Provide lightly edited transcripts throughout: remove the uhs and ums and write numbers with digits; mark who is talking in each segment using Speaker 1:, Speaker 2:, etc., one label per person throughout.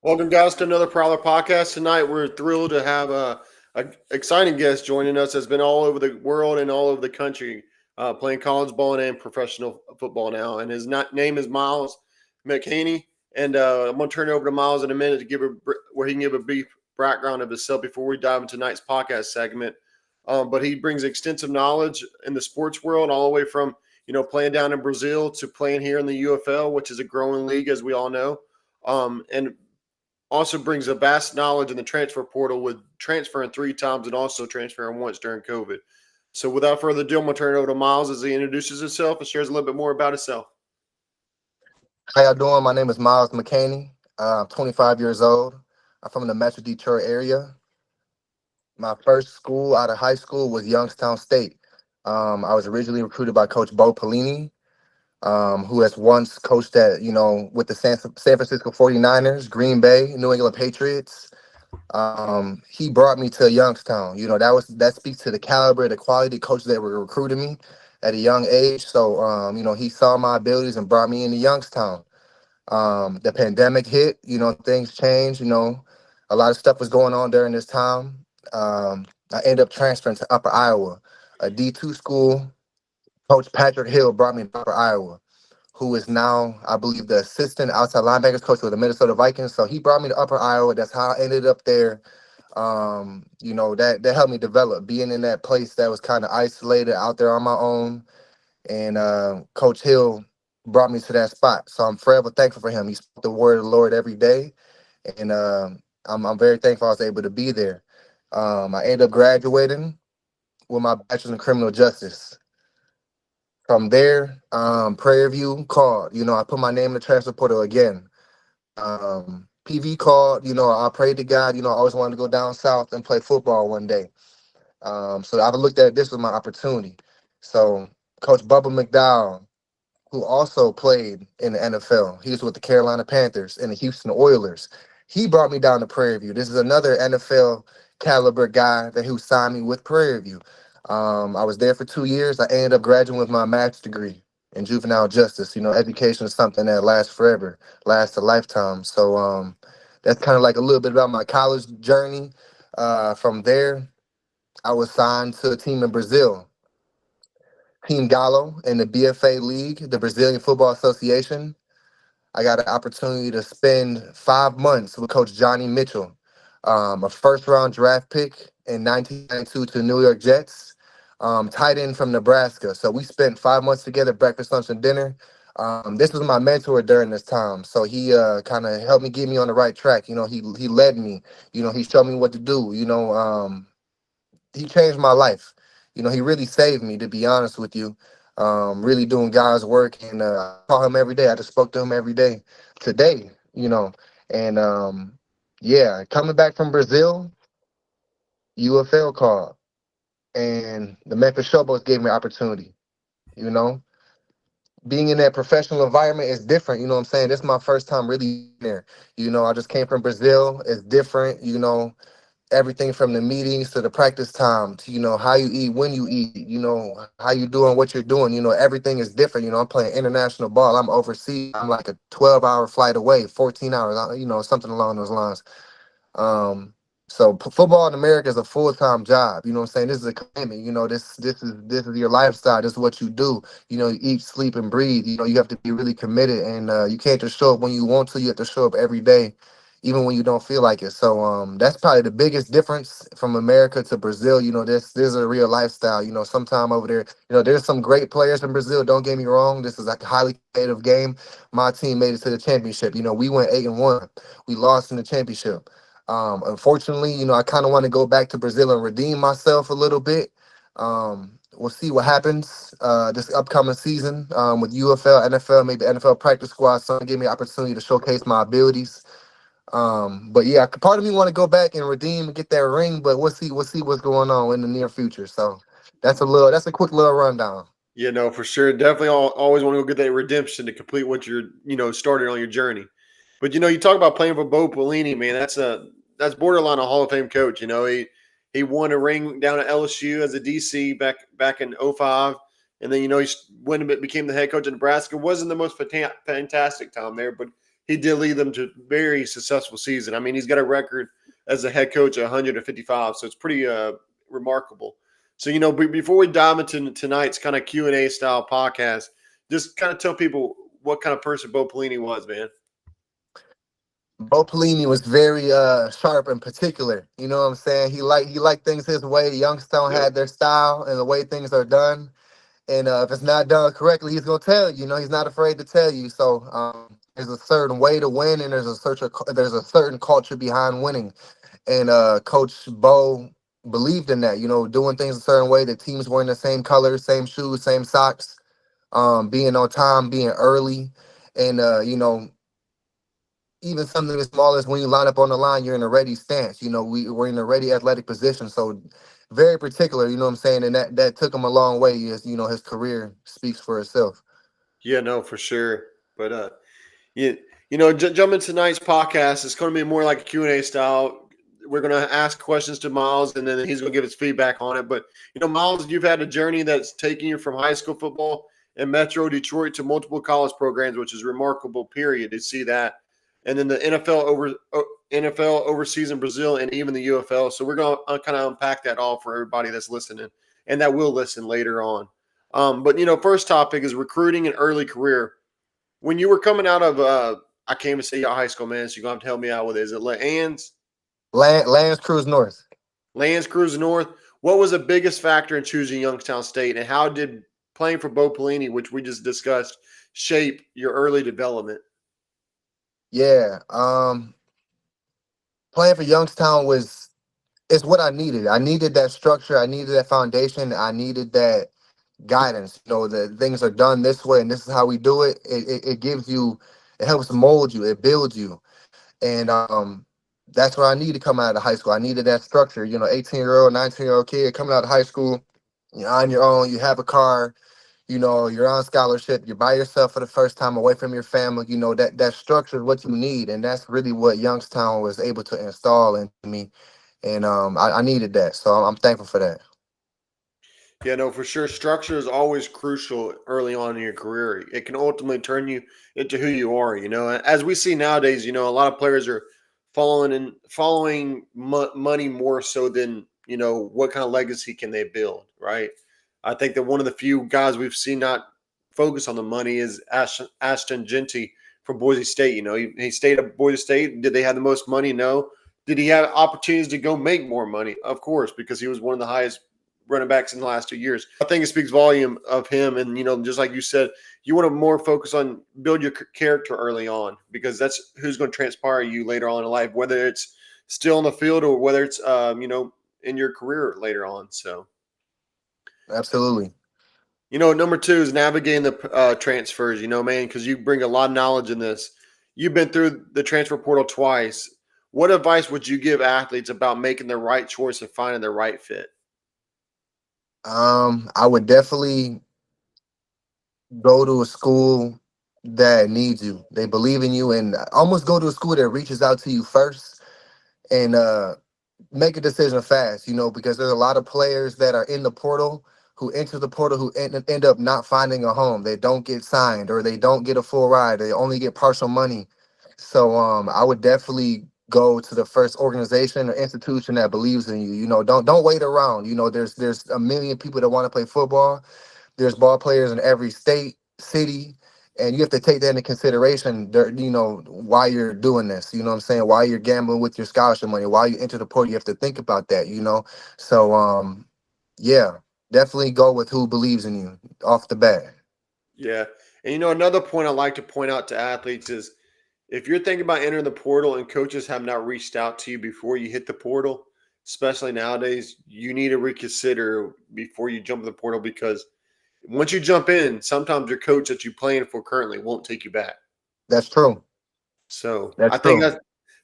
Speaker 1: Welcome, guys, to another Prowler podcast. Tonight, we're thrilled to have a exciting guest joining us that's been all over the world and all over the country playing college ball and professional football now. And his name is Myles McHaney. And I'm going to turn it over to Myles in a minute to where he can give a brief background of himself before we dive into tonight's podcast segment. But he brings extensive knowledge in the sports world, all the way from playing down in Brazil to playing here in the UFL, which is a growing league, as we all know. And also brings a vast knowledge in the transfer portal, with transferring 3 times and also transferring once during COVID. So without further ado, I'm going to turn it over to Myles as he introduces himself and shares a little bit more about himself.
Speaker 2: How y'all doing? My name is Myles McHaney. I'm 25 years old. I'm from the Metro Detroit area. My first school out of high school was Youngstown State. I was originally recruited by Coach Bo Pelini, who has once coached at, with the San Francisco 49ers, Green Bay, New England Patriots. He brought me to Youngstown. That speaks to the caliber, the quality of coaches that were recruiting me at a young age. So, he saw my abilities and brought me into Youngstown. The pandemic hit, things changed, a lot of stuff was going on during this time. I ended up transferring to Upper Iowa, a D2 school. Coach Patrick Hill brought me to Upper Iowa, who is now, I believe, the assistant outside linebackers coach with the Minnesota Vikings. So he brought me to Upper Iowa. That's how I ended up there. That helped me develop, being in that place that was kind of isolated out there on my own. And Coach Hill brought me to that spot. So I'm forever thankful for him. He spoke the word of the Lord every day. And I'm very thankful I was able to be there. I ended up graduating with my bachelor's in criminal justice. From there, Prairie View called. I put my name in the transfer portal again. PV called. I prayed to God. I always wanted to go down south and play football one day. So I looked at this as my opportunity. So Coach Bubba McDowell, who also played in the NFL, he was with the Carolina Panthers and the Houston Oilers. He brought me down to Prairie View. This is another NFL caliber guy who signed me with Prairie View. I was there for 2 years. I ended up graduating with my master's degree in juvenile justice. Education is something that lasts forever, lasts a lifetime. So that's kind of like a little bit about my college journey. From there, I was signed to a team in Brazil, Team Galo, in the BFA League, the Brazilian Football Association. I got an opportunity to spend 5 months with Coach Johnny Mitchell, a first-round draft pick in 1992 to the New York Jets, tight end from Nebraska. So we spent 5 months together, breakfast, lunch, and dinner. This was my mentor during this time, so he kind of helped me get me on the right track. He led me. He showed me what to do. He changed my life. He really saved me, to be honest with you. Really doing God's work, and I call him every day. I just spoke to him every day today. And yeah, coming back from Brazil, UFL called, and the Memphis Showboats gave me opportunity. You know, being in that professional environment is different. You know what I'm saying? This is my first time really there. I just came from Brazil. It's different. Everything from the meetings to the practice time to how you eat, when you eat, how you doing, what you're doing. Everything is different. I'm playing international ball. I'm overseas. I'm like a 12-hour flight away, 14 hours, something along those lines. um so football in America is a full-time job. You know what I'm saying? This is a commitment. This is your lifestyle. This is what you do. You eat, sleep, and breathe. You have to be really committed, and you can't just show up when you want to. You have to show up every day, even when you don't feel like it. So that's probably the biggest difference from America to Brazil. This is a real lifestyle. Sometime over there, there's some great players in Brazil. Don't get me wrong. This is like a highly competitive game. My team made it to the championship. We went 8-1. We lost in the championship. Unfortunately, I kind of want to go back to Brazil and redeem myself a little bit. We'll see what happens this upcoming season with UFL, NFL, maybe NFL practice squad. Something give me an opportunity to showcase my abilities. But yeah, part of me want to go back and redeem and get that ring, but we'll see. We'll see what's going on in the near future. So that's a quick little rundown.
Speaker 1: For sure. Definitely always want to go get that redemption to complete what you're, started on your journey. But you talk about playing for Bo Pelini, man. That's borderline a Hall of Fame coach. He won a ring down at LSU as a DC back in '05, and then he went and became the head coach of Nebraska. Wasn't the most fantastic time there, but he did lead them to a very successful season. I mean, he's got a record as a head coach of 155, so it's pretty remarkable. So before we dive into tonight's kind of Q&A style podcast, just kind of tell people what kind of person Bo Pelini was, man.
Speaker 2: Bo Pelini was very sharp and particular. You know what I'm saying? He liked things his way. Youngstown
Speaker 1: Yep.
Speaker 2: had their style and the way things are done. And if it's not done correctly, he's gonna tell you. He's not afraid to tell you. So there's a certain way to win, and there's a certain culture behind winning. And Coach Bo believed in that. Doing things a certain way. The teams wearing the same colors, same shoes, same socks. Being on time, being early, and even something as small as when you line up on the line, you're in a ready stance. We're in a ready athletic position. So very particular, you know what I'm saying? And that took him a long way. As his career speaks for itself.
Speaker 1: Yeah, no, for sure. But you, jump into tonight's podcast. It's going to be more like a Q&A style. We're going to ask questions to Myles, and then he's going to give his feedback on it. But, Myles, you've had a journey that's taken you from high school football in Metro Detroit to multiple college programs, which is remarkable, period, to see that. And then the NFL overseas in Brazil and even the UFL. So we're going to kind of unpack that all for everybody that's listening and that will listen later on. But, first topic is recruiting and early career. When you were coming out of, I can't even say your high school, man, so you're going to have to help me out with it. Is it
Speaker 2: Lance Cruz North.
Speaker 1: Lands Cruise North? What was the biggest factor in choosing Youngstown State, and how did playing for Bo Pelini, which we just discussed, shape your early development?
Speaker 2: Yeah. Playing for Youngstown is what I needed. I needed that structure. I needed that foundation. I needed that guidance. That things are done this way and this is how we do it. It gives you, it helps mold you, it builds you. And that's what I needed coming out of high school. I needed that structure. 18-year-old, 19-year-old kid coming out of high school, you're on your own, you have a car, you're on scholarship, you're by yourself for the first time away from your family. That structure is what you need. And that's really what Youngstown was able to install into me. And I needed that. So I'm thankful for that.
Speaker 1: Yeah, no, for sure. Structure is always crucial early on in your career. It can ultimately turn you into who you are. As we see nowadays, a lot of players are following money more so than what kind of legacy can they build. Right. I think that one of the few guys we've seen not focus on the money is Ashton Genty from Boise State. He stayed at Boise State. Did they have the most money? No. Did he have opportunities to go make more money? Of course, because he was one of the highest running backs in the last 2 years. I think it speaks volume of him. And, just like you said, you want to more focus on build your character early on, because that's who's going to transpire you later on in life, whether it's still in the field or whether it's in your career later on. So
Speaker 2: Absolutely.
Speaker 1: number two is navigating the transfers. Man, because you bring a lot of knowledge in this. You've been through the transfer portal twice. What advice would you give athletes about making the right choice and finding the right fit?
Speaker 2: I would definitely go to a school that needs you. They believe in you, and almost go to a school that reaches out to you first, and make a decision fast, because there's a lot of players that are in the portal who enter the portal who end up not finding a home. They don't get signed, or they don't get a full ride. They only get partial money. So I would definitely go to the first organization or institution that believes in you. Don't wait around. There's a million people that want to play football. There's ball players in every state, city, and you have to take that into consideration, why you're doing this. You know what I'm saying? Why you're gambling with your scholarship money, why you enter the portal, you have to think about that. So, yeah, definitely go with who believes in you off the bat.
Speaker 1: Yeah. And another point I like to point out to athletes is if you're thinking about entering the portal and coaches have not reached out to you before you hit the portal, especially nowadays, you need to reconsider before you jump in the portal, because once you jump in, sometimes your coach that you're playing for currently won't take you back.
Speaker 2: That's true.
Speaker 1: So
Speaker 2: That's true.
Speaker 1: I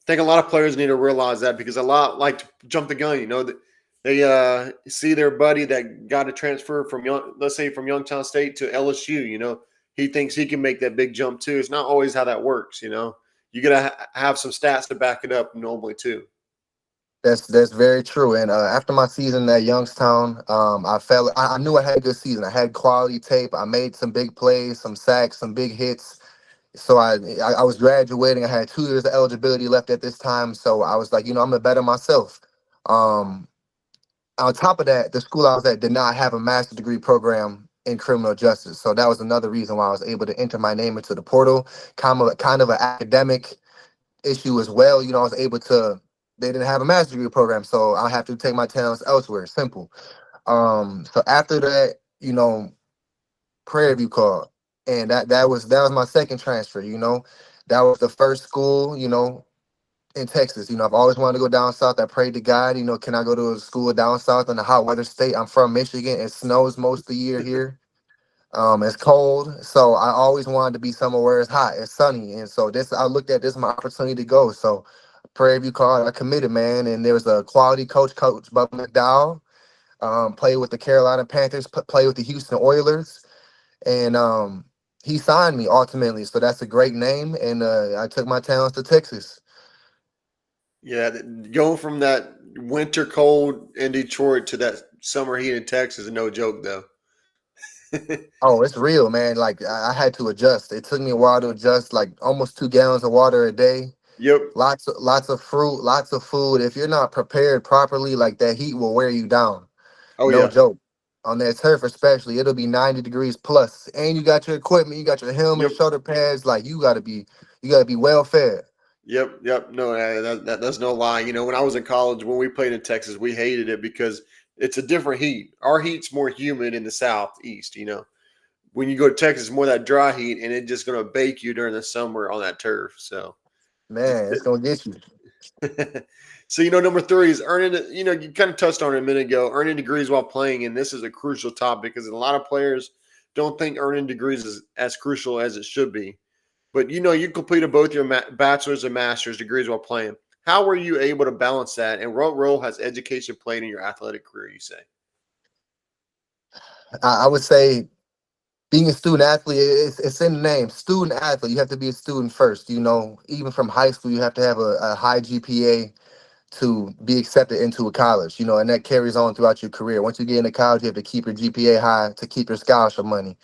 Speaker 1: think a lot of players need to realize that, because a lot like to jump the gun. That they see their buddy that got a transfer from let's say from Youngstown State to LSU. He thinks he can make that big jump too. It's not always how that works. You gotta have some stats to back it up normally too.
Speaker 2: That's very true. And after my season at Youngstown, I knew I had a good season. I had quality tape. I made some big plays, some sacks, some big hits. So I was graduating. I had 2 years of eligibility left at this time. So I was like, I'm gonna better myself. Um, on top of that, the school I was at did not have a master's degree program in criminal justice. So that was another reason why I was able to enter my name into the portal. Kind of an academic issue as well. I was able to. They didn't have a master's degree program, so I have to take my talents elsewhere. Simple. So after that, Prairie View called, and that was my second transfer. That was the first school. In Texas. I've always wanted to go down south. I prayed to God. Can I go to a school down south in a hot weather state? I'm from Michigan. It snows most of the year here. It's cold, so I always wanted to be somewhere where it's hot, it's sunny, and so I looked at this as my opportunity to go. So, Prairie View called, I committed, man, and there was a quality Coach Bubba McDowell, played with the Carolina Panthers, played with the Houston Oilers, and he signed me ultimately. So that's a great name, and I took my talents to Texas.
Speaker 1: Yeah, going from that winter cold in Detroit to that summer heat in Texas is no joke, though.
Speaker 2: Oh, it's real, man. Like I had to adjust. It took me a while to adjust. Like almost 2 gallons of water a day.
Speaker 1: Yep.
Speaker 2: Lots of fruit, lots of food. If you're not prepared properly, like that heat will wear you down.
Speaker 1: Oh
Speaker 2: No
Speaker 1: yeah.
Speaker 2: joke. On that turf, especially, it'll be 90 degrees plus, and you got your equipment, you got your helmet,
Speaker 1: Yep.
Speaker 2: shoulder pads. Like you gotta be well fed.
Speaker 1: Yep. Yep. No, that's no lie. When I was in college, when we played in Texas, we hated it because it's a different heat. Our heat's more humid in the southeast. When you go to Texas, it's more that dry heat, and it's just going to bake you during the summer on that turf. So, just
Speaker 2: Man, it's gonna get you.
Speaker 1: so number three is earning. You kind of touched on it a minute ago. Earning degrees while playing, and this is a crucial topic because a lot of players don't think earning degrees is as crucial as it should be. But you completed both your bachelor's and master's degrees while playing. How were you able to balance that? And what role has education played in your athletic career? You say?
Speaker 2: I would say being a student athlete, it's in the name. Student athlete, you have to be a student first. Even from high school, you have to have a high GPA to be accepted into a college, and that carries on throughout your career. Once you get into college, you have to keep your GPA high to keep your scholarship money.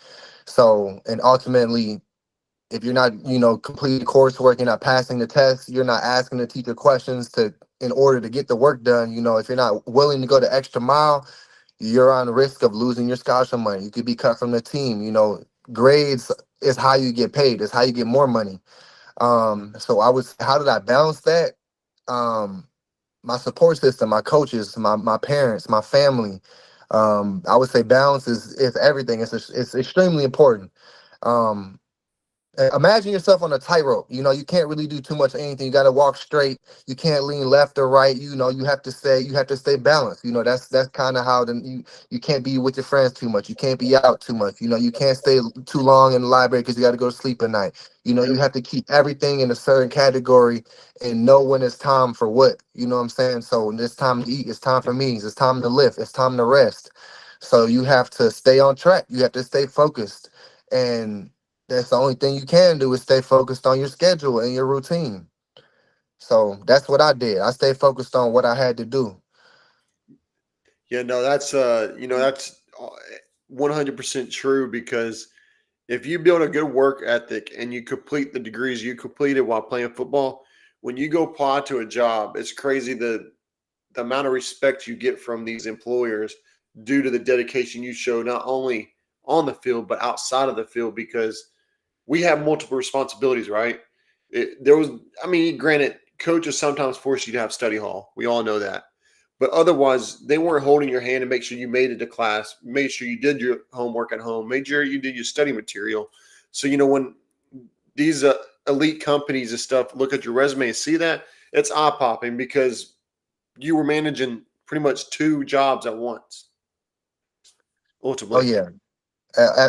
Speaker 2: So, and ultimately, if you're not, completing coursework, you're not passing the test, you're not asking the teacher questions in order to get the work done. If you're not willing to go the extra mile, you're on risk of losing your scholarship money. You could be cut from the team. Grades is how you get paid. It's how you get more money. So how did I balance that? Um, my support system, my coaches, my parents, my family. I would say balance is everything. It's extremely important. Um, Imagine yourself on a tightrope. You can't really do too much of anything. You got to walk straight. You can't lean left or right. You have to stay balanced. That's kind of how you can't be with your friends too much. You can't be out too much. You can't stay too long in the library because you got to go to sleep at night. You have to keep everything in a certain category and know when it's time for what. You know what I'm saying? So when it's time to eat, it's time for meetings, it's time to lift, it's time to rest. So you have to stay on track. You have to stay focused. And that's the only thing you can do is stay focused on your schedule and your routine. So that's what I did. I stayed focused on what I had to do.
Speaker 1: Yeah, no, that's 100% true because if you build a good work ethic and you complete the degrees you completed while playing football, when you go apply to a job, it's crazy the amount of respect you get from these employers due to the dedication you show not only on the field but outside of the field because we have multiple responsibilities, right? There was, I mean, granted, coaches sometimes force you to have study hall. We all know that. But otherwise, they weren't holding your hand to make sure you made it to class, made sure you did your homework at home, made sure you did your study material. So, when these elite companies and stuff look at your resume and see that, it's eye popping because you were managing pretty much two jobs at once,
Speaker 2: Oh
Speaker 1: ultimately.
Speaker 2: yeah,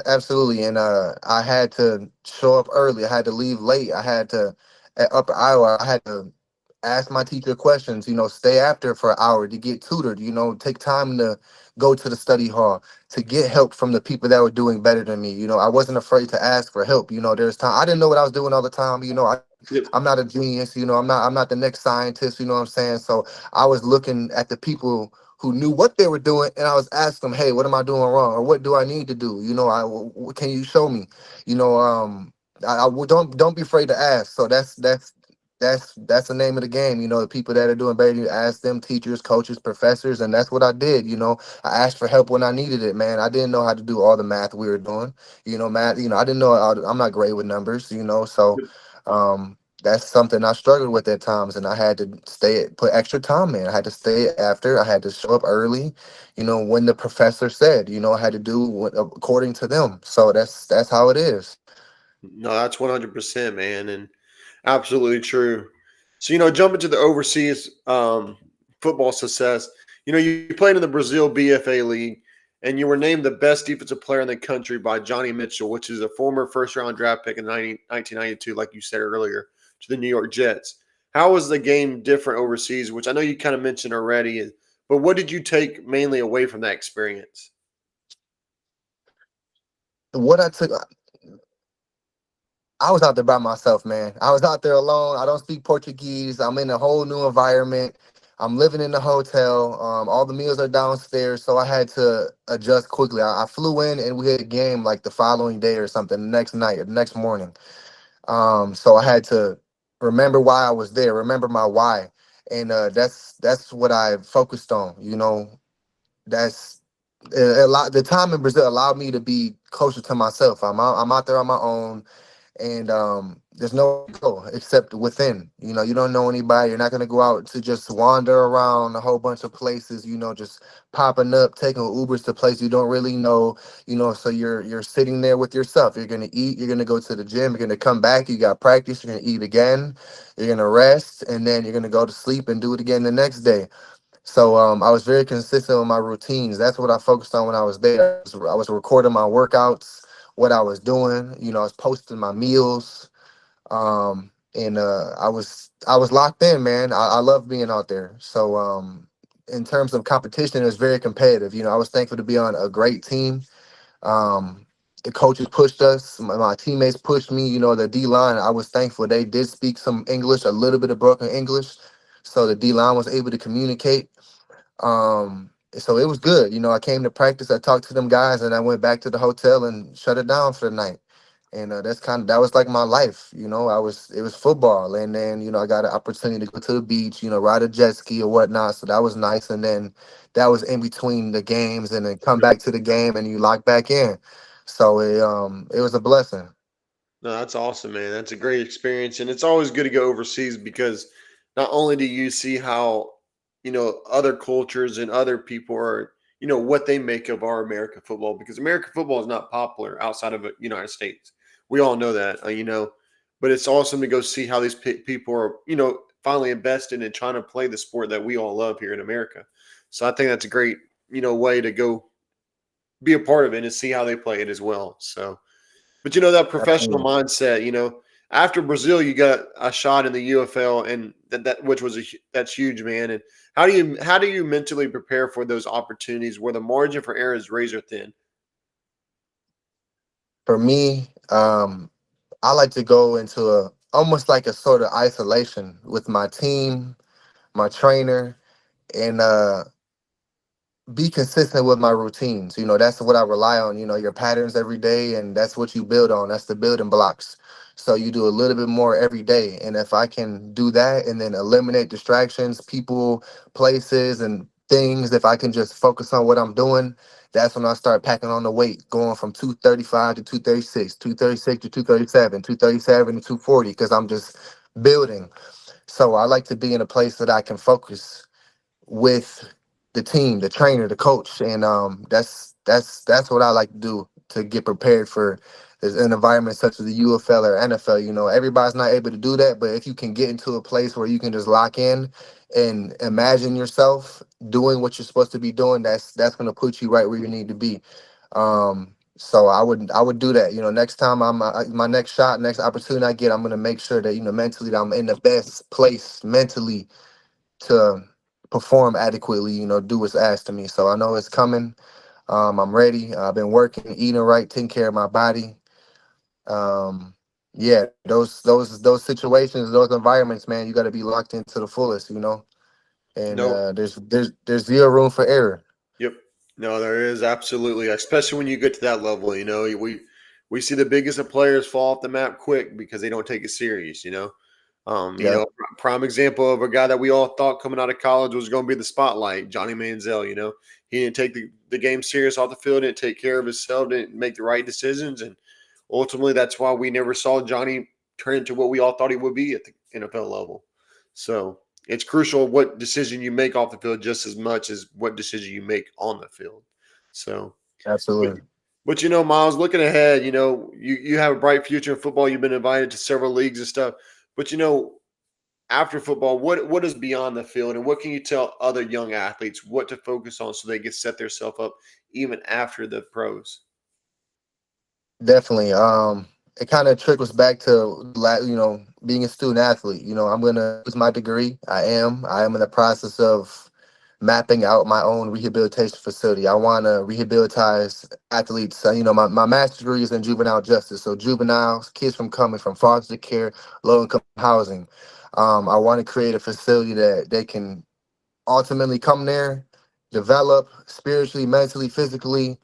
Speaker 2: absolutely. And I had to show up early. I had to leave late. I had to at Upper Iowa. I had to ask my teacher questions. Stay after for an hour to get tutored. Take time to go to the study hall to get help from the people that were doing better than me. I wasn't afraid to ask for help. There's time I didn't know what I was doing all the time.
Speaker 1: Yep.
Speaker 2: I'm not a genius. I'm not the next scientist. You know what I'm saying? So I was looking at the people who knew what they were doing, and I was asking them, "Hey, what am I doing wrong, or what do I need to do? Can you show me? You know, don't be afraid to ask." So that's the name of the game. The people that are doing better, you ask them, teachers, coaches, professors, and that's what I did. I asked for help when I needed it, man. I didn't know how to do all the math we were doing. Math. I didn't know. I'm not great with numbers. So. That's something I struggled with at times, and I had to put extra time in. I had to stay after. I had to show up early, when the professor said. I had to do according to them. So that's how it is.
Speaker 1: No, that's 100%, man, and absolutely true. So, jumping to the overseas football success, you played in the Brazil BFA League, and you were named the best defensive player in the country by Johnny Mitchell, which is a former first round draft pick in 1992, like you said earlier, to the New York Jets. How was the game different overseas, which I know you kind of mentioned already, but what did you take mainly away from that experience?
Speaker 2: What I took, I was out there by myself, man. I was out there alone. I don't speak Portuguese. I'm in a whole new environment. I'm living in the hotel. All the meals are downstairs, so I had to adjust quickly. I flew in and we had a game like the following day or something, the next night or the next morning. So I had to remember why I was there, remember my why, and that's what I focused on. That's a lot. The time in Brazil allowed me to be closer to myself. I'm out there on my own, and there's nowhere to go except within. You don't know anybody. You're not gonna go out to just wander around a whole bunch of places. Just popping up, taking Ubers to places you don't really know. So you're sitting there with yourself. You're gonna eat. You're gonna go to the gym. You're gonna come back. You got practice. You're gonna eat again. You're gonna rest, and then you're gonna go to sleep and do it again the next day. So I was very consistent with my routines. That's what I focused on when I was there. I was recording my workouts, what I was doing. I was posting my meals, and I was locked in, man. I love being out there. So in terms of competition, it was very competitive. I was thankful to be on a great team. Um, the coaches pushed us. My teammates pushed me. The D line. I was thankful they did speak some English, a little bit of broken English, so the D line was able to communicate. So it was good. I came to practice, I talked to them guys, and I went back to the hotel and shut it down for the night. And that was like my life. It was football, and then I got an opportunity to go to the beach, ride a jet ski or whatnot. So that was nice. And then that was in between the games, and then come back to the game, and you lock back in. So it was a blessing.
Speaker 1: No, that's awesome, man. That's a great experience, and it's always good to go overseas because not only do you see how other cultures and other people are, what they make of our American football because American football is not popular outside of the United States. We all know that, but it's awesome to go see how these people are, finally invested in trying to play the sport that we all love here in America. So I think that's a great, way to go be a part of it and see how they play it as well. So, but that professional
Speaker 2: Absolutely.
Speaker 1: mindset, after Brazil, you got a shot in the UFL, and that which was that's huge, man. And how do you mentally prepare for those opportunities where the margin for error is razor thin?
Speaker 2: For me, I like to go into a almost like a sort of isolation with my team, my trainer, and be consistent with my routines. That's what I rely on, your patterns every day, and that's what you build on. That's the building blocks. So you do a little bit more every day. And if I can do that and then eliminate distractions, people, places, and things, if I can just focus on what I'm doing, that's when I start packing on the weight, going from 235 to 236, 236 to 237, 237 to 240, because I'm just building. So I like to be in a place that I can focus with the team, the trainer, the coach, and that's what I like to do to get prepared for an environment such as the UFL or NFL. Everybody's not able to do that, but if you can get into a place where you can just lock in and imagine yourself doing what you're supposed to be doing, that's going to put you right where you need to be. So I would do that. Next time my next shot, next opportunity I get, I'm gonna make sure that mentally that I'm in the best place mentally to perform adequately, do what's asked of me. So I know it's coming. I'm ready. I've been working, eating right, taking care of my body. Um, yeah, those situations, those environments, man, you got to be locked into the fullest. And
Speaker 1: No,
Speaker 2: there's zero room for error.
Speaker 1: yep, no, there is absolutely, especially when you get to that level. We see the biggest of players fall off the map quick because they don't take it serious.
Speaker 2: Yep,
Speaker 1: Prime example of a guy that we all thought coming out of college was going to be the spotlight, Johnny Manziel. He didn't take the game serious off the field, didn't take care of himself, didn't make the right decisions, and ultimately that's why we never saw Johnny turn into what we all thought he would be at the NFL level. So it's crucial what decision you make off the field just as much as what decision you make on the field. So, but
Speaker 2: absolutely.
Speaker 1: Myles, looking ahead, you have a bright future in football. You've been invited to several leagues and stuff. But after football, what is beyond the field, and what can you tell other young athletes what to focus on so they can set themselves up even after the pros?
Speaker 2: Definitely. It kind of trickles back to being a student athlete. I'm gonna use my degree. I am in the process of mapping out my own rehabilitation facility. I want to rehabilitate athletes. My master's degree is in juvenile justice, so juveniles, kids from coming from foster care, low income housing. I want to create a facility that they can ultimately come there, develop spiritually, mentally, physically,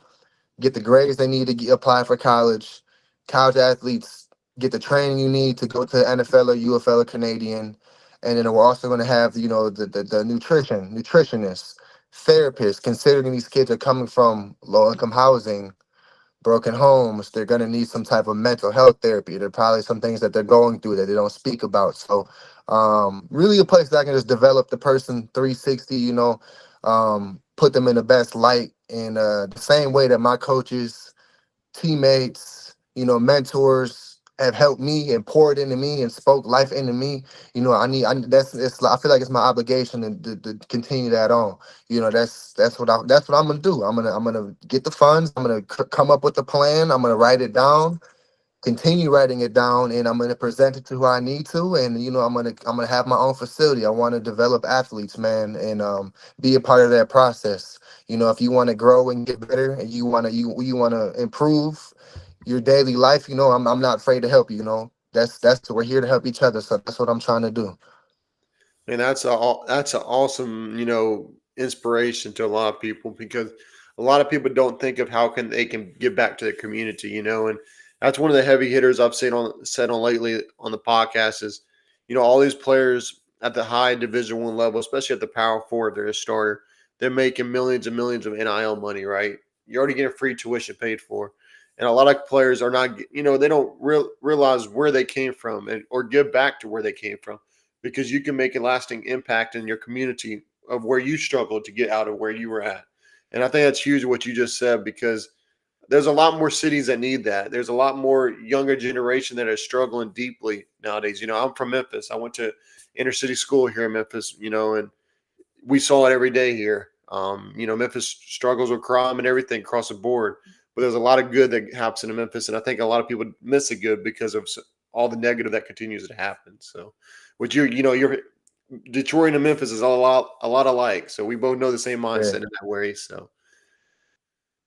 Speaker 2: get the grades they need to apply for college. College athletes get the training you need to go to the NFL or UFL or Canadian. And then we're also going to have, the nutritionists, therapists, considering these kids are coming from low income housing, broken homes. They're going to need some type of mental health therapy. There are probably some things that they're going through that they don't speak about. So really a place that I can just develop the person 360, put them in the best light in the same way that my coaches, teammates, mentors have helped me and poured into me and spoke life into me. I feel like it's my obligation to continue that on. That's what I'm gonna do. I'm gonna get the funds. I'm gonna come up with a plan. I'm gonna write it down, continue writing it down, and I'm going to present it to who I need to. And I'm going to have my own facility. I want to develop athletes, man, and be a part of that process. If you want to grow and get better, and you want to improve your daily life, I'm not afraid to help you. That's we're here to help each other. So that's what I'm trying to do.
Speaker 1: And that's a awesome, inspiration to a lot of people because a lot of people don't think of how they can give back to the community, and that's one of the heavy hitters I've said on lately on the podcast is, all these players at the high Division One level, especially at the Power Four, they're a starter, they're making millions and millions of NIL money, right? You're already getting free tuition paid for. And a lot of players are not, they don't realize where they came from or give back to where they came from because you can make a lasting impact in your community of where you struggled to get out of where you were at. And I think that's huge what you just said because there's a lot more cities that need that. There's a lot more younger generation that are struggling deeply nowadays. I'm from Memphis. I went to inner city school here in Memphis, and we saw it every day here. Memphis struggles with crime and everything across the board, but there's a lot of good that happens in Memphis, and I think a lot of people miss the good because of all the negative that continues to happen. So, with you're Detroit and Memphis is a lot alike. So we both know the same mindset
Speaker 2: Yeah,
Speaker 1: in that way. So.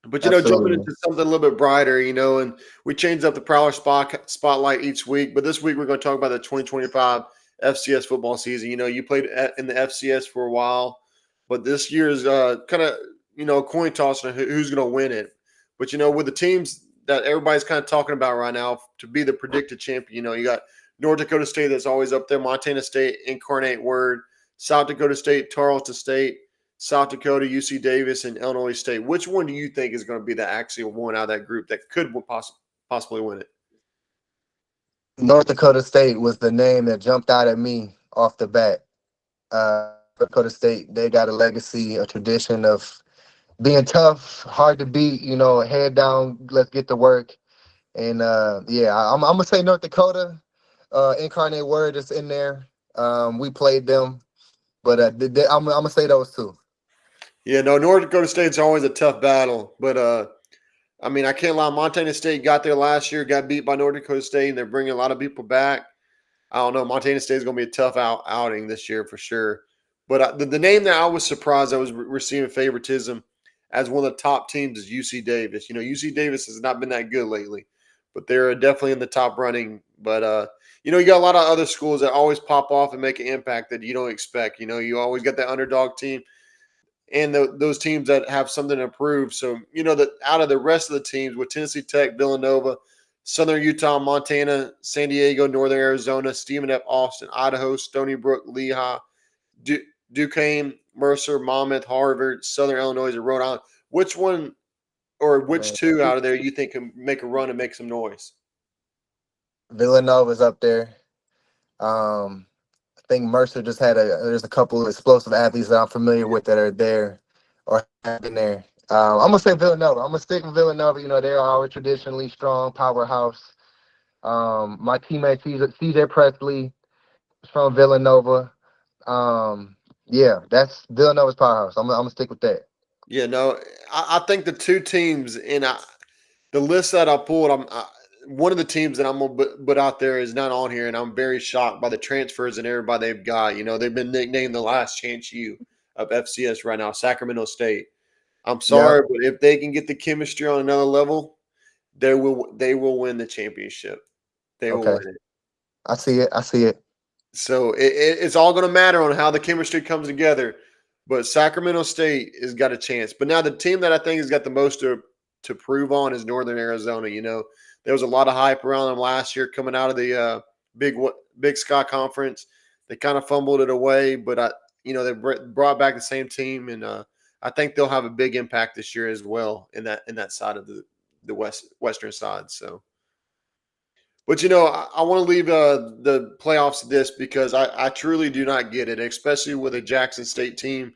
Speaker 1: But jumping
Speaker 2: absolutely.
Speaker 1: into something a little bit brighter, and we changed up the Prowler spotlight each week. But this week we're going to talk about the 2025 FCS football season. You played in the FCS for a while, but this year's kind of a coin toss on who's going to win it. But with the teams that everybody's kind of talking about right now to be the predicted champion, you got North Dakota State that's always up there, Montana State, Incarnate Word, South Dakota State, Tarleton State, South Dakota, UC Davis, and Illinois State. Which one do you think is going to be the actual one out of that group that could possibly win it?
Speaker 2: North Dakota State was the name that jumped out at me off the bat. North Dakota State, they got a legacy, a tradition of being tough, hard to beat. Head down, let's get to work. And yeah, I'm gonna say North Dakota. Incarnate Word is in there. We played them, but I'm gonna say those two.
Speaker 1: Yeah, no, North Dakota State's always a tough battle, but I mean, I can't lie. Montana State got there last year, got beat by North Dakota State, and they're bringing a lot of people back. I don't know. Montana State is going to be a tough outing this year for sure. But the name that I was surprised I was receiving favoritism as one of the top teams is UC Davis. UC Davis has not been that good lately, but they're definitely in the top running. But you got a lot of other schools that always pop off and make an impact that you don't expect. You always got that underdog team and those teams that have something to improve. So, that out of the rest of the teams with Tennessee Tech, Villanova, Southern Utah, Montana, San Diego, Northern Arizona, Stephen F. Austin, Idaho, Stony Brook, Lehigh, Duquesne, Mercer, Monmouth, Harvard, Southern Illinois, and Rhode Island. Which one or which
Speaker 2: Man,
Speaker 1: two out of there you think can make a run and make some noise?
Speaker 2: Villanova's up there. Um, I think Mercer just had there's a couple of explosive athletes that I'm familiar with that are there or have been there. I'm gonna say Villanova. I'm gonna stick with Villanova. They're always traditionally strong powerhouse. My teammate CJ Presley is from Villanova. Yeah, that's Villanova's powerhouse. I'm gonna stick with that.
Speaker 1: Yeah, no, I think the two teams in the list that I pulled, one of the teams that I'm gonna put out there is not on here, and I'm very shocked by the transfers and everybody they've got. They've been nicknamed the last chance U of FCS right now, Sacramento State. I'm
Speaker 2: Yep.
Speaker 1: sorry, but if they can get the chemistry on another level, they will win the championship. They will
Speaker 2: Okay.
Speaker 1: win it.
Speaker 2: I see it. I see it.
Speaker 1: So it's all going to matter on how the chemistry comes together. But Sacramento State has got a chance. But now the team that I think has got the most to prove on is Northern Arizona. There was a lot of hype around them last year coming out of the Big Sky Conference. They kind of fumbled it away, but they brought back the same team, and I think they'll have a big impact this year as well in that side of the western side. So. But I want to leave the playoffs to this because I truly do not get it, especially with a Jackson State team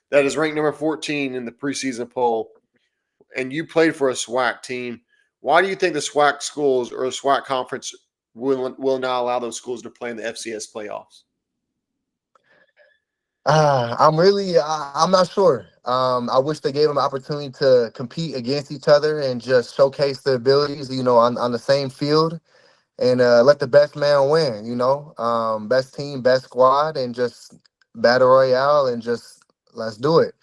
Speaker 1: that is ranked number 14 in the preseason poll, and you played for a SWAC team. Why do you think the SWAC schools or the SWAC conference will not allow those schools to play in the FCS playoffs?
Speaker 2: I'm not sure. I wish they gave them an opportunity to compete against each other and just showcase their abilities, on the same field and let the best man win, best team, best squad, and just battle royale and just let's do it.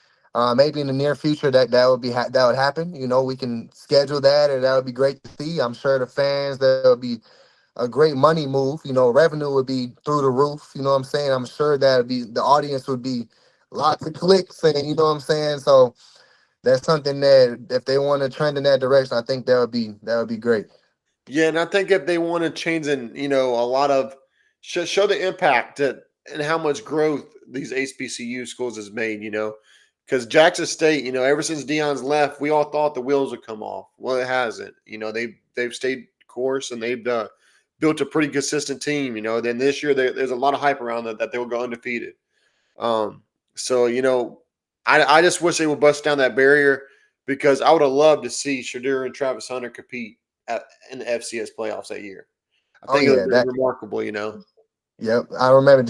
Speaker 2: Maybe in the near future that would that would happen. We can schedule that, and that would be great to see. I'm sure the fans that would be a great money move. Revenue would be through the roof. You know what I'm saying? I'm sure that the audience would be lots of clicks, and you know what I'm saying. So that's something that if they want to trend in that direction, I think that would be great.
Speaker 1: Yeah, and I think if they want to change and a lot of show the impact and how much growth these HBCU schools has made, because Jackson State, ever since Dion's left, we all thought the wheels would come off. Well, it hasn't. They've stayed course and they've built a pretty consistent team. Then this year there's a lot of hype around that they'll go undefeated. So I just wish they would bust down that barrier. because I would have loved to see Shadur and Travis Hunter compete in the FCS playoffs that year. I
Speaker 2: Oh
Speaker 1: think it would
Speaker 2: yeah,
Speaker 1: have been
Speaker 2: that.
Speaker 1: remarkable, you know.
Speaker 2: Yep, I remember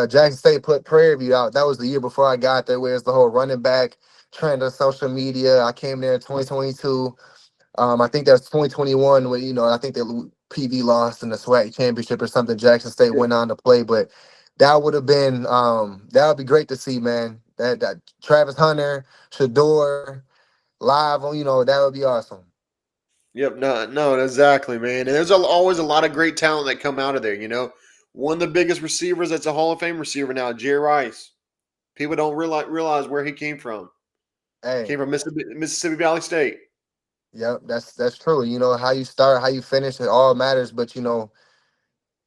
Speaker 2: Jackson State put Prairie View out. That was the year before I got there, where it's the whole running back trend of social media. I came there in 2022. I think that was 2021 when I think that PV lost in the SWAC championship or something. Jackson State
Speaker 1: Yeah.
Speaker 2: went on to play, but that would have been that would be great to see, man. That Travis Hunter, Shador live on, that would be awesome.
Speaker 1: Yep. No. No. Exactly, man. And there's always a lot of great talent that come out of there. You know, one of the biggest receivers that's a Hall of Fame receiver now, Jerry Rice. People don't realize where he came from.
Speaker 2: Hey,
Speaker 1: Came from Mississippi Valley State.
Speaker 2: yep, that's true. How you start, how you finish, it all matters. But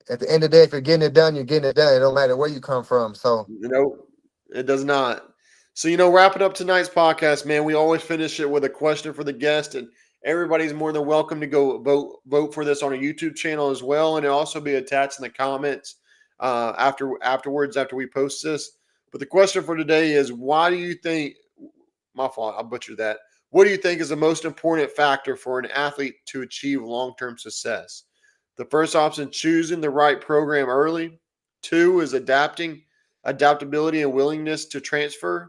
Speaker 2: at the end of the day, if you're getting it done, you're getting it done. It don't matter where you come from. So
Speaker 1: You know, it does not. So, wrapping up tonight's podcast, man, we always finish it with a question for the guest, and everybody's more than welcome to go vote for this on our YouTube channel as well, and it'll also be attached in the comments afterwards after we post this. But the question for today is, why do you think? My fault, I butchered that. What do you think is the most important factor for an athlete to achieve long-term success? The first option, choosing the right program early. Two is adaptability and willingness to transfer.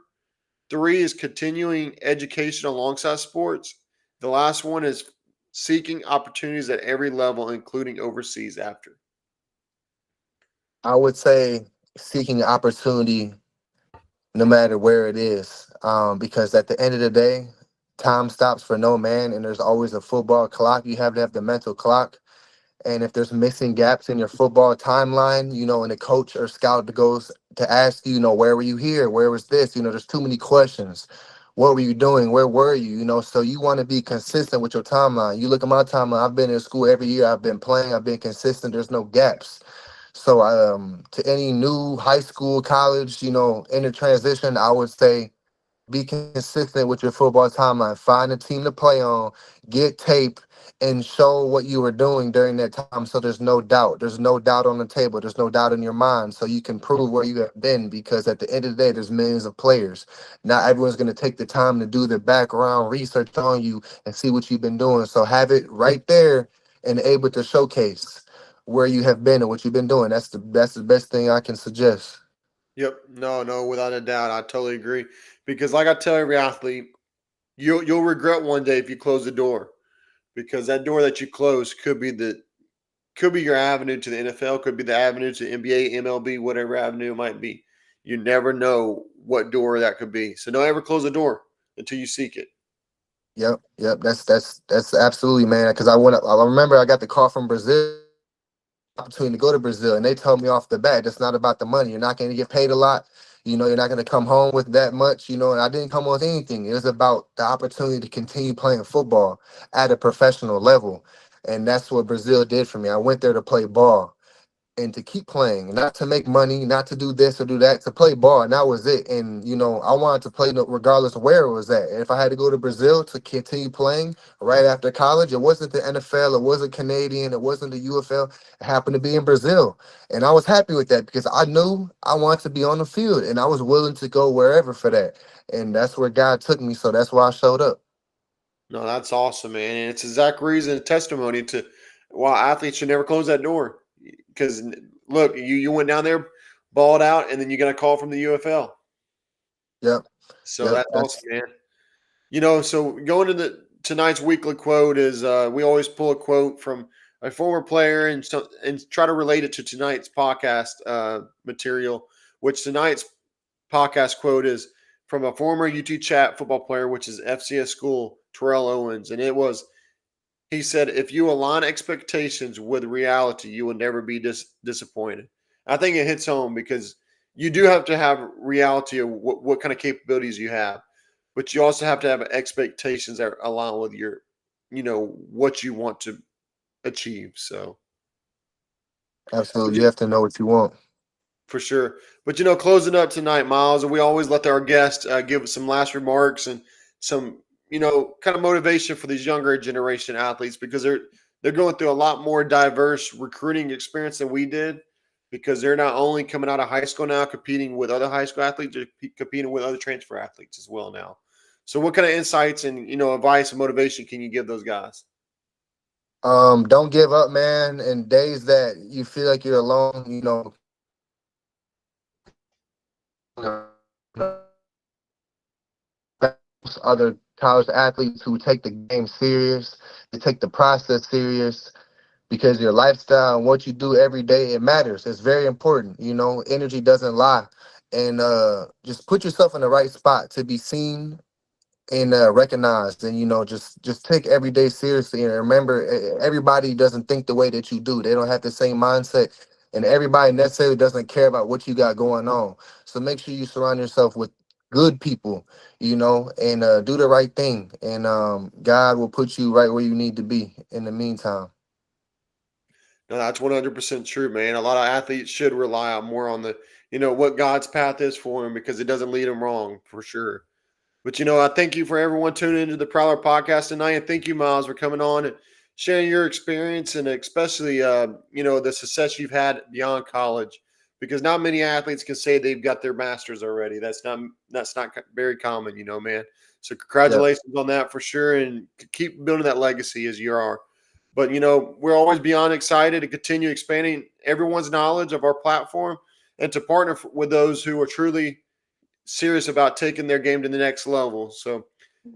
Speaker 1: Three is continuing education alongside sports. The last one is seeking opportunities at every level, including overseas after.
Speaker 2: I would say seeking opportunity no matter where it is. Because at the end of the day, time stops for no man, and there's always a football clock. You have to have the mental clock. And if there's missing gaps in your football timeline, and the coach or scout goes to ask you, where were you here? Where was this? There's too many questions. What were you doing? Where were you? So you want to be consistent with your timeline. You look at my timeline, I've been in school every year. I've been playing. I've been consistent. There's no gaps. So to any new high school, college, in a transition, I would say be consistent with your football timeline. Find a team to play on, get tape, and show what you were doing during that time. So there's no doubt. There's no doubt on the table. There's no doubt in your mind. So you can prove where you have been, because at the end of the day, there's millions of players. Not everyone's going to take the time to do the background research on you and see what you've been doing. So have it right there and able to showcase where you have been and what you've been doing. That's the best thing I can suggest.
Speaker 1: Yep. No, no, without a doubt. I totally agree. Because like I tell every athlete, you'll regret one day if you close the door. Because that door that you close could be your avenue to the NFL, could be the avenue to NBA, MLB, whatever avenue it might be. You never know what door that could be. So don't ever close the door until you seek it.
Speaker 2: Yep. That's absolutely, man. Because I remember I got the call from Brazil, opportunity to go to Brazil, and they told me off the bat, it's not about the money. You're not going to get paid a lot. You're not going to come home with that much. And I didn't come home with anything. It was about the opportunity to continue playing football at a professional level, and that's what Brazil did for me. I went there to play ball and to keep playing, not to make money, not to do this or do that, to play ball, and that was it. And I wanted to play regardless of where it was at. And if I had to go to Brazil to continue playing right after college, it wasn't the NFL, it wasn't Canadian, it wasn't the UFL. It happened to be in Brazil, and I was happy with that because I knew I wanted to be on the field, and I was willing to go wherever for that. And that's where God took me, so that's why I showed up.
Speaker 1: No, that's awesome, man. And it's exact reason, testimony to why athletes should never close that door. Because look, you went down there, balled out, and then you got a call from the UFL.
Speaker 2: Yep,
Speaker 1: So
Speaker 2: yep,
Speaker 1: that's awesome,
Speaker 2: that's
Speaker 1: man. So going to the tonight's weekly quote is we always pull a quote from a former player and try to relate it to tonight's podcast material. Which tonight's podcast quote is from a former UT Chat football player, which is FCS school Terrell Owens, and he said, "If you align expectations with reality, you will never be disappointed." I think it hits home because you do have to have reality of what kind of capabilities you have, but you also have to have expectations that align with what you want to achieve. So, but
Speaker 2: absolutely. You have to know what you want.
Speaker 1: for sure. But closing up tonight, Miles, and we always let our guests give some last remarks and some kind of motivation for these younger generation athletes because they're going through a lot more diverse recruiting experience than we did because they're not only coming out of high school now competing with other high school athletes, they're competing with other transfer athletes as well now. So what kind of insights and, advice and motivation can you give those guys?
Speaker 2: Don't give up, man. In days that you feel like you're alone, other college athletes who take the game serious, they take the process serious, because your lifestyle and what you do every day, it matters. It's very important. Energy doesn't lie. And just put yourself in the right spot to be seen and recognized, and just take every day seriously. And remember, everybody doesn't think the way that you do. They don't have the same mindset, and everybody necessarily doesn't care about what you got going on. So make sure you surround yourself with good people, and do the right thing, and God will put you right where you need to be in the meantime.
Speaker 1: No, that's 100% true, man. A lot of athletes should rely on more on the, what God's path is for them because it doesn't lead them wrong for sure. But I thank you for everyone tuning into the Prowler podcast tonight, and thank you, Miles, for coming on and sharing your experience, and especially the success you've had beyond college. Because not many athletes can say they've got their masters already. That's not very common, man. So
Speaker 2: Yep.
Speaker 1: congratulations on that for sure, and keep building that legacy as you are. But we're always beyond excited to continue expanding everyone's knowledge of our platform and to partner with those who are truly serious about taking their game to the next level. So,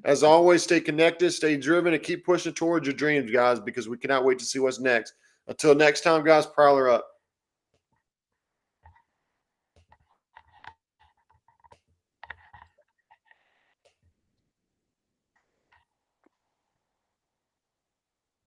Speaker 1: as always, stay connected, stay driven, and keep pushing towards your dreams, guys, because we cannot wait to see what's next. Until next time, guys, Prowler up.